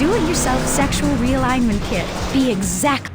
do-it-yourself sexual realignment kit. Be exact.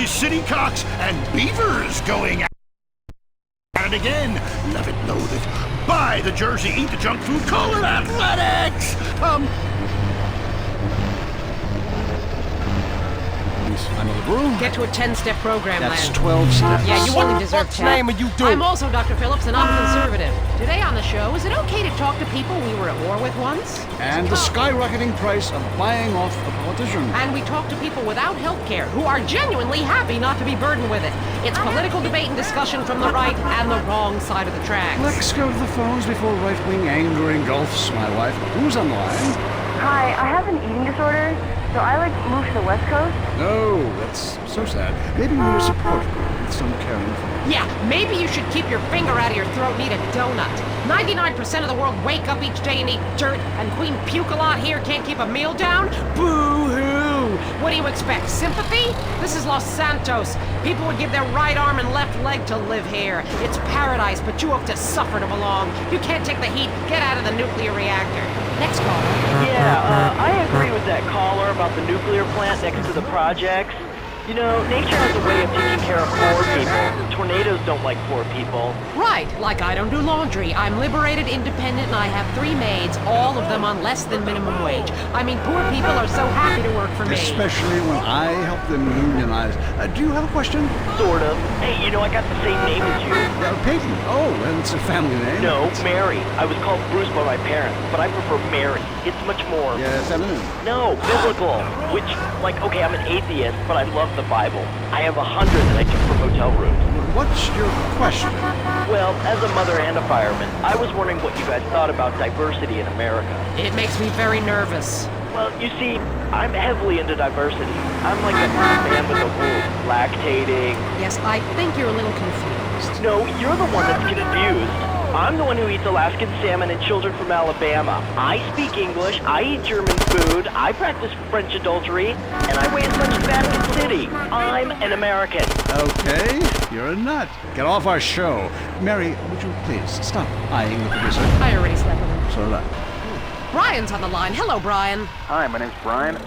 City cocks and beavers going at it again. Love it, loathe it. Buy the jersey, eat the junk food, call it athletics. Another room. Get to a 10-step program, That's Len. 12 steps. Yeah, you only deserve 10. name are you doing? I'm also Dr. Phillips, and I'm conservative. Today on the show, is it okay to talk to people we were at war with once? And the skyrocketing price of buying off a politician. And we talk to people without health care who are genuinely happy not to be burdened with it. It's political debate and discussion from the right and the wrong side of the tracks. Let's go to the phones before right-wing anger engulfs my wife. Who's on the line? Hi, I have an eating disorder, so I moved to the West Coast. No, that's so sad. Maybe we need a support group with some caring for. Yeah, maybe you should keep your finger out of your throat and eat a donut. 99% of the world wake up each day and eat dirt, and Queen Puke-a-Lot here can't keep a meal down? Boo-hoo! What do you expect, sympathy? This is Los Santos. People would give their right arm and left leg to live here. It's paradise, but you have to suffer to belong. You can't take the heat. Get out of the nuclear reactor. Next caller. Yeah, I agree with that caller about the nuclear plant next to the projects. You know, nature has a way of taking care of poor people. Tornadoes don't like poor people. Right, like I don't do laundry. I'm liberated, independent, and I have 3 maids, all of them on less than minimum wage. I mean, poor people are so happy to work for me. Especially when I help them unionize. Do you have a question? Sort of. Hey, you know, I got the same name as you. Peyton. Oh, and it's a family name. No, Mary. I was called Bruce by my parents, but I prefer Mary. It's much more... Yeah, feminine. No, biblical. Which, like, okay, I'm an atheist, but I love the Bible. I have 100 that I took from hotel rooms. What's your question? Well, as a mother and a fireman, I was wondering what you guys thought about diversity in America. It makes me very nervous. Well, you see, I'm heavily into diversity. I'm like a man with a womb, lactating. Yes, I think you're a little confused. confused. No, you're the one that's confused. I'm the one who eats Alaskan salmon and children from Alabama. I speak English, I eat German food, I practice French adultery, and I weigh as much as Vatican City. I'm an American. Okay, you're a nut. Get off our show. Mary, would you please stop eyeing the producer? I already slept with him. So did I. Brian's on the line. Hello, Brian. Hi, my name's Brian.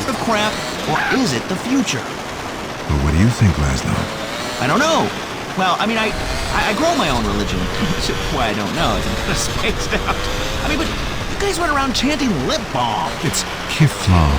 The crap, or is it the future? But what do you think, Laszlo? I don't know. Well, I mean, I grow my own religion. Why I don't know, I'm kind of spaced out. I mean, but you guys run around chanting lip balm. It's Kiflam.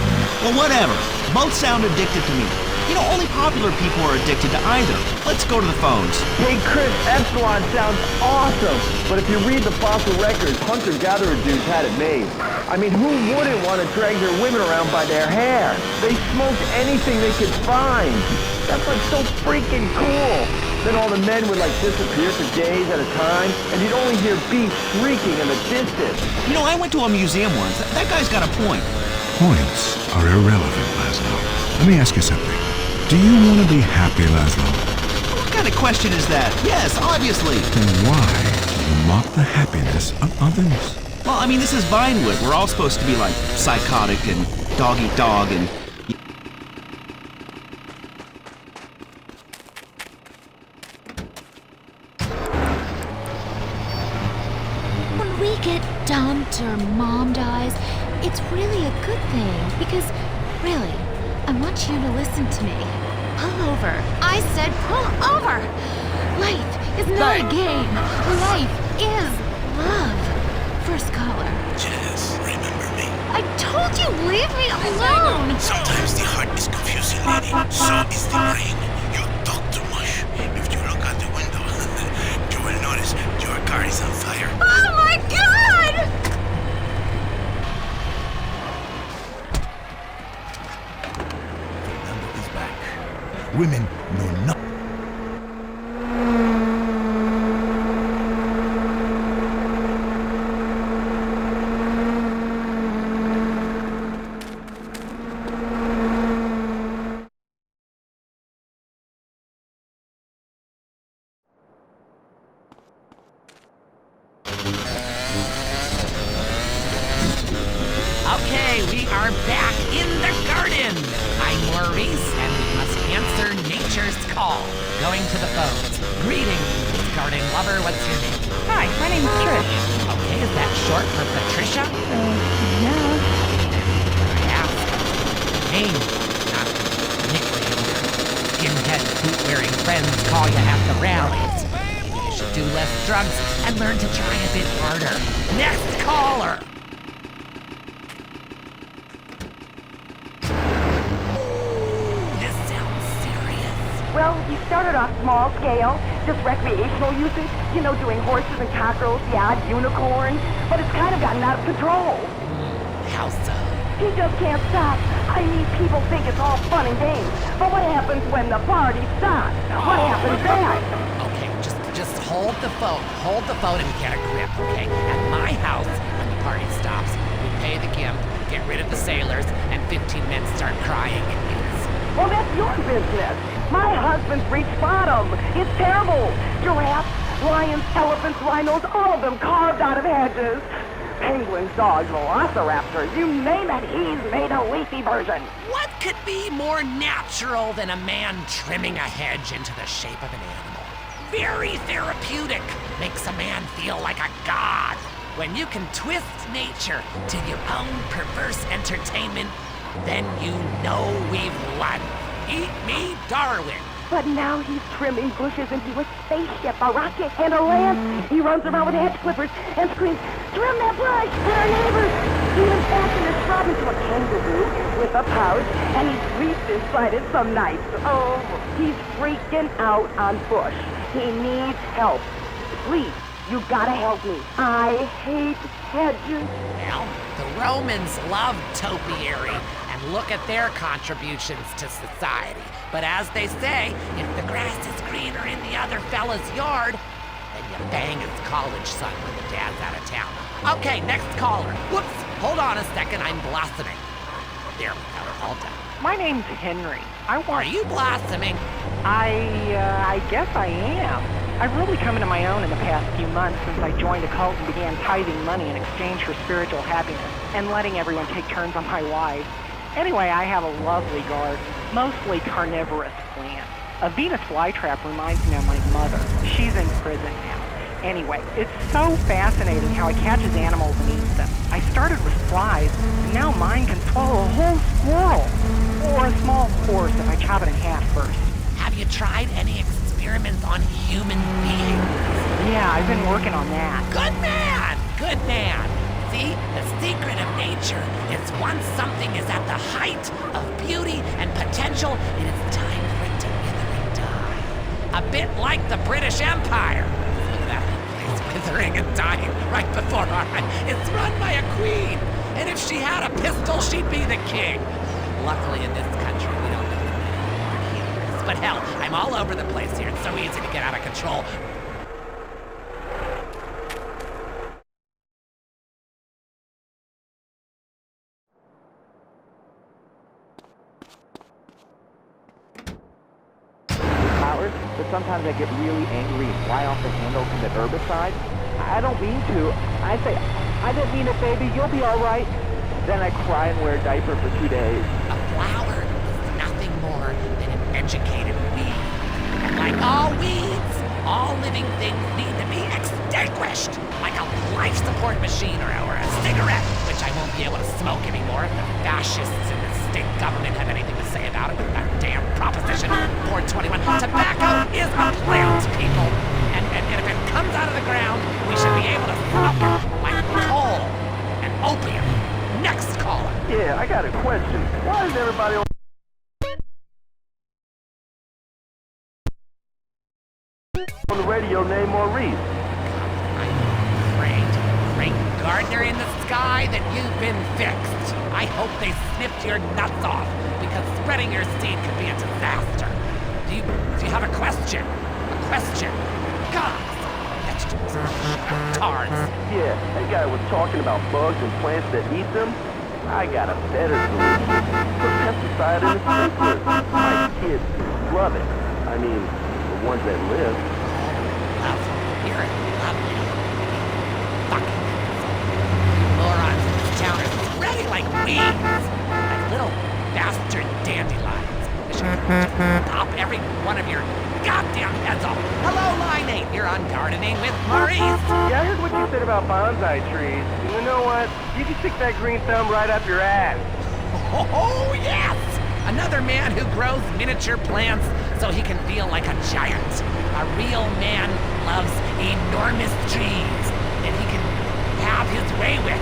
Well, whatever. Both sound addictive to me. You know, only popular people are addicted to either. Let's go to the phones. Hey Chris, Epsilon sounds awesome, but if you read the fossil records, hunter-gatherer dudes had it made. I mean, who wouldn't want to drag their women around by their hair? They smoked anything they could find. That's like so freaking cool. Then all the men would like disappear for days at a time, and you'd only hear beasts shrieking in the distance. You know, I went to a museum once. That guy's got a point. Points are irrelevant, Laszlo. Let me ask you something. Do you want to be happy, Laszlo? What kind of question is that? Yes, obviously. Then why do you mock the happiness of others? Well, I mean, this is Vinewood. We're all supposed to be like psychotic and dog eat dog and... When we get dumped or mom dies, it's really a good thing because, really, I want you to listen to me. Pull over. I said pull over. Life is not a game. Life is love. First caller. Jess, remember me? I told you, leave me alone. Sometimes the heart is confusing, lady. So is the brain. You talk too much. If you look out the window, you will notice your car is on fire. Oh my God! Fernando is back. Women know nothing. Okay, we are back in the garden. I'm Maurice, and we must answer nature's call. Going to the phones. Greetings, garden lover. What's your name? Hi, my name's Trish. Okay, is that short for Patricia? Yeah. I asked. Name, not nickname. Skinhead, boot-wearing friends call you at the rallies. Maybe you should do less drugs and learn to try a bit harder. Next caller. This sounds serious. Well, you started off small scale, just recreational usage, you know, doing horses and cockerels, the odd unicorn, but it's kind of gotten out of control. How so? He just can't stop. I mean, people think it's all fun and games, but what happens when the party stops? What happens then? Okay, just hold the phone. Hold the phone and get a grip, okay? At my house, when the party stops, we pay the gimp, get rid of the sailors, and 15 men start crying. Well, that's your business. My husband's reached bottom. It's terrible. Giraffes, lions, elephants, rhinos, all of them carved out of hedges. Penguins, dogs, velociraptors, you name it, he's made a leafy version. What could be more natural than a man trimming a hedge into the shape of an animal? Very therapeutic. Makes a man feel like a god. When you can twist nature to your own perverse entertainment, then you know we've won. Eat me, Darwin. But now he's trimming bushes into a spaceship, a rocket, and a lance. He runs around with hedge clippers and screams, "Trim that brush!" at our neighbors. He even fashioned his scrub into a kangaroo with a pouch, and he sleeps inside it some nights. Oh, he's freaking out on Bush. He needs help. Please, you gotta help me. I hate hedges. Well, the Romans loved topiary, and look at their contributions to society. But as they say, if the grass is greener in the other fella's yard, then you bang his college son when the dad's out of town. Okay, next caller. Whoops, hold on a second, I'm blossoming. There we go, all done. My name's Henry. Are you blossoming? I guess I am. I've really come into my own in the past few months since I joined a cult and began tithing money in exchange for spiritual happiness and letting everyone take turns on my wife. Anyway, I have a lovely garden, mostly carnivorous plants. A Venus flytrap reminds me of my mother. She's in prison now. Anyway, it's so fascinating how it catches animals and eats them. I started with flies, and now mine can swallow a whole squirrel. Or a small horse if I chop it in half first. Have you tried any experiments on human beings? Yeah, I've been working on that. Good man! Good man! See, the secret of nature is once something is at the height of beauty and potential, it is time for it to wither and die. A bit like the British Empire. Look at that place withering and dying right before our eyes. It's run by a queen, and if she had a pistol, she'd be the king. Luckily in this country, we don't know the healers. But hell, I'm all over the place here. It's so easy to get out of control. But sometimes I get really angry and fly off the handle from the herbicide. I don't mean to. I say, "I didn't mean it, baby. You'll be all right." Then I cry and wear a diaper for 2 days. A flower is nothing more than an educated weed. And like all weeds, all living things need to be extinguished. Like a life support machine or a cigarette, which I won't be able to smoke anymore if the fascists in the state government have anything to say about it. That damn Proposition 421. Tobacco is a plant, people. And if it comes out of the ground, we should be able to smoke it like coal and opium. Next caller. Yeah, I got a question. Why is everybody on the radio named Maurice? Great gardener in the sky that you've been fixed. I hope they snipped your nuts off, because spreading your seed could be a disaster. Do you have a question? A question? God, vegetables, cards. Yeah, that guy was talking about bugs and plants that eat them. I got a better solution. Put pesticide in the sprinklers. My kids love it. I mean, the ones that live. Love. Hear it. Love me. Fucking morons in this town are spreading like weeds. Like little bastard dandelions. I should pop every one of your goddamn heads off. Hello, Line 8. You're on Gardening with Maurice. Yeah, I heard what you said about bonsai trees. You know what? You can stick that green thumb right up your ass. Oh, yes! Another man who grows miniature plants so he can feel like a giant. A real man loves enormous trees that he can have his way with,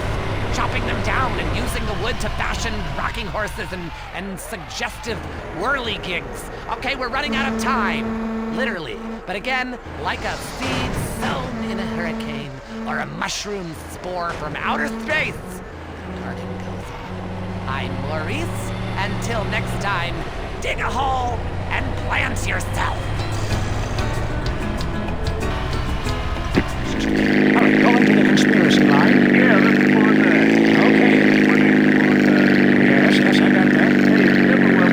chopping them down and using the wood to fashion rocking horses and suggestive whirligigs. Okay, we're running out of time. Literally. But again, like a seed sown in a hurricane or a mushroom spore from outer space, the garden goes on. I'm Maurice. Until next time, dig a hole and plant yourself. All right, going to the conspiracy line. Yeah, let's explore that. Okay. Yes, I got that. Hey, never will.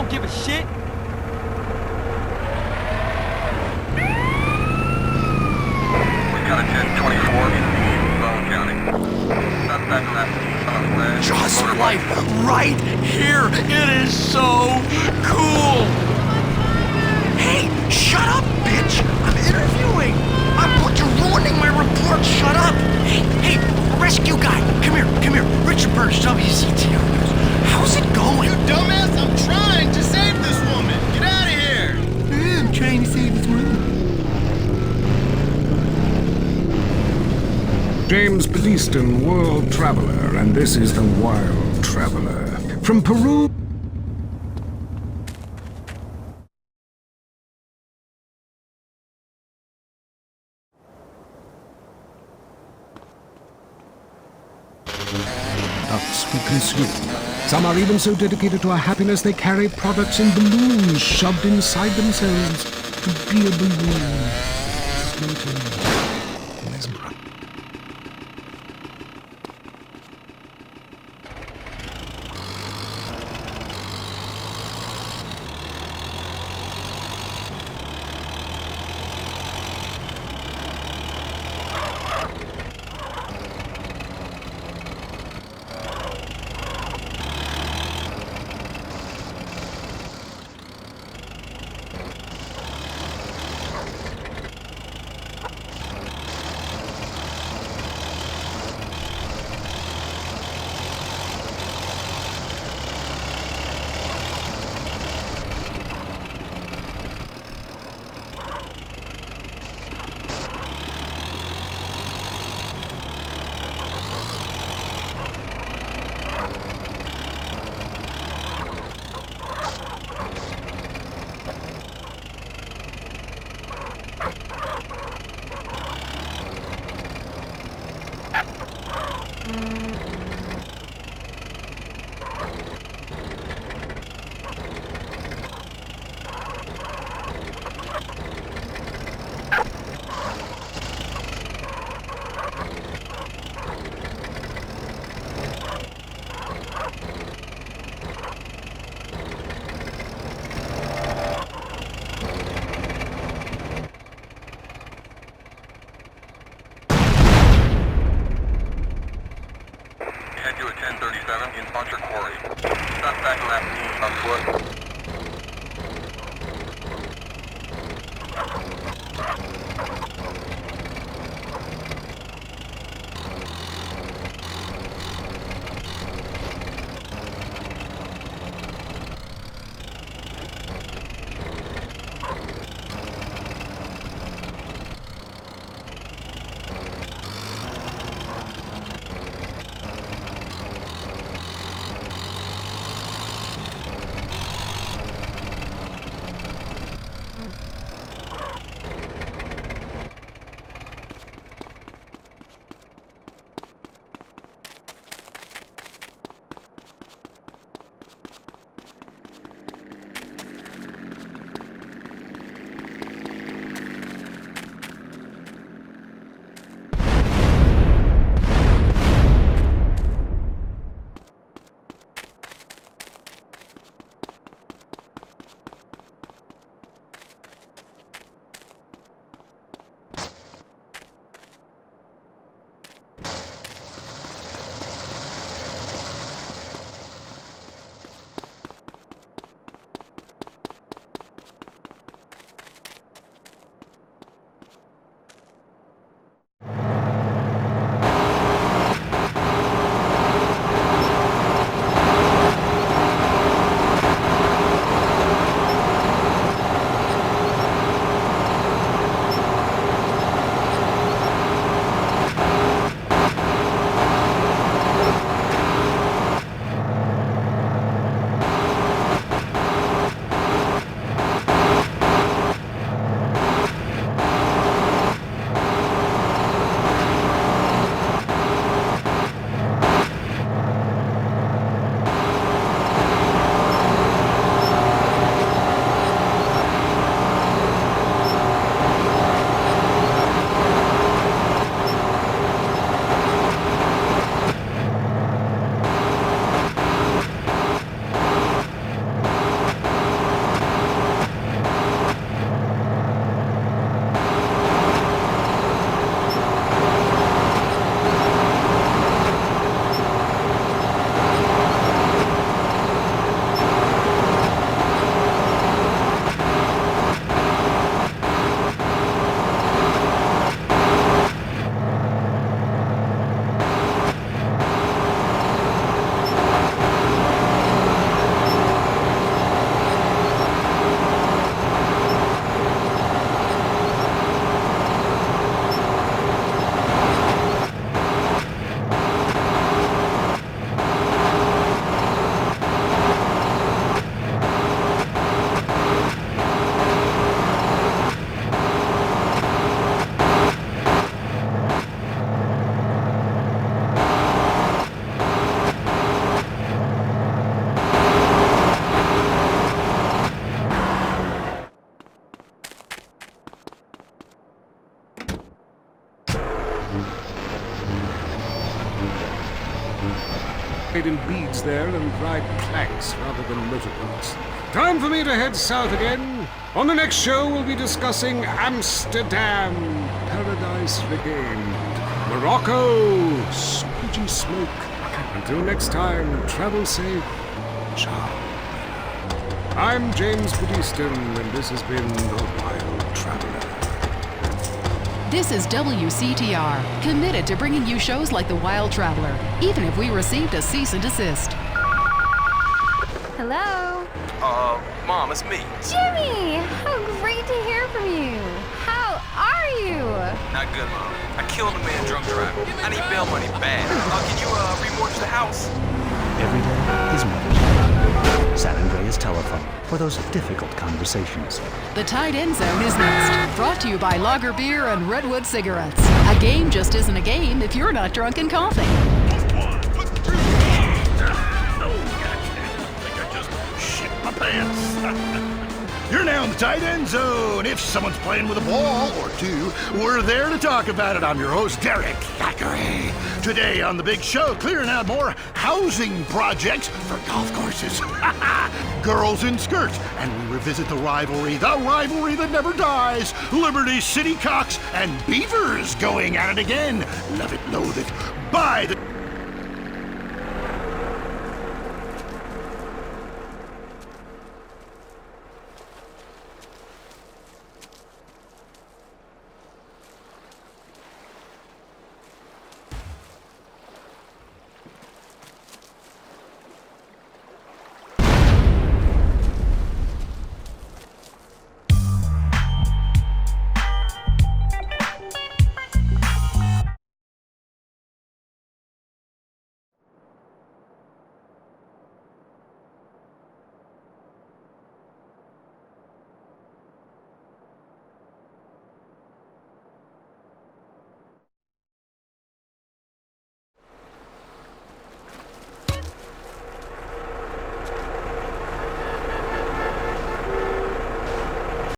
don't give a shit? We got a 1024 in Bone County. Suspect left southwest. Jaws for life, right here. It is so cool. Hey, shut up, bitch. I'm interviewing. You're ruining my report. Shut up. Hey, rescue guy. Come here. Richard Burns, WCTO News. How's it going? You dumbass, I'm trying to save this woman. Get out of here. I'm trying to save this woman. James Beliston, World Traveler, and this is the Wild Traveler. From Peru... Nuts we consume. Some are even so dedicated to our happiness they carry products in balloons shoved inside themselves to be a balloon. Floating. Mesmerizing. Head to a 1037 in Buncher Quarry. Suspect left on foot. Made in beads there and dried planks rather than motorboats. Time for me to head south again. On the next show, we'll be discussing Amsterdam, paradise regained, Morocco, squidgy smoke. Until next time, travel safe. Ciao. I'm James Budiston, and this has been The Wild Traveler. This is WCTR, committed to bringing you shows like The Wild Traveler, even if we received a cease and desist. Hello? Mom, it's me. Jimmy! How great to hear from you! How are you? Not good, Mom. I killed a man drunk driving. I need bail money bad. Can you, remortgage the house? Every day is Mother's Day. San Andreas Telephone for those difficult conversations. The Tight End Zone is next, brought to you by Lager Beer and Redwood Cigarettes. A game just isn't a game if you're not drunk and coughing. You're now in the tight end zone. If someone's playing with a ball or two, we're there to talk about it. I'm your host, Derek Thackeray. Today on The Big Show, clearing out more housing projects for golf courses. Girls in skirts. And we revisit the rivalry that never dies. Liberty City Cocks and Beavers going at it again. Love it, loathe it. Buy the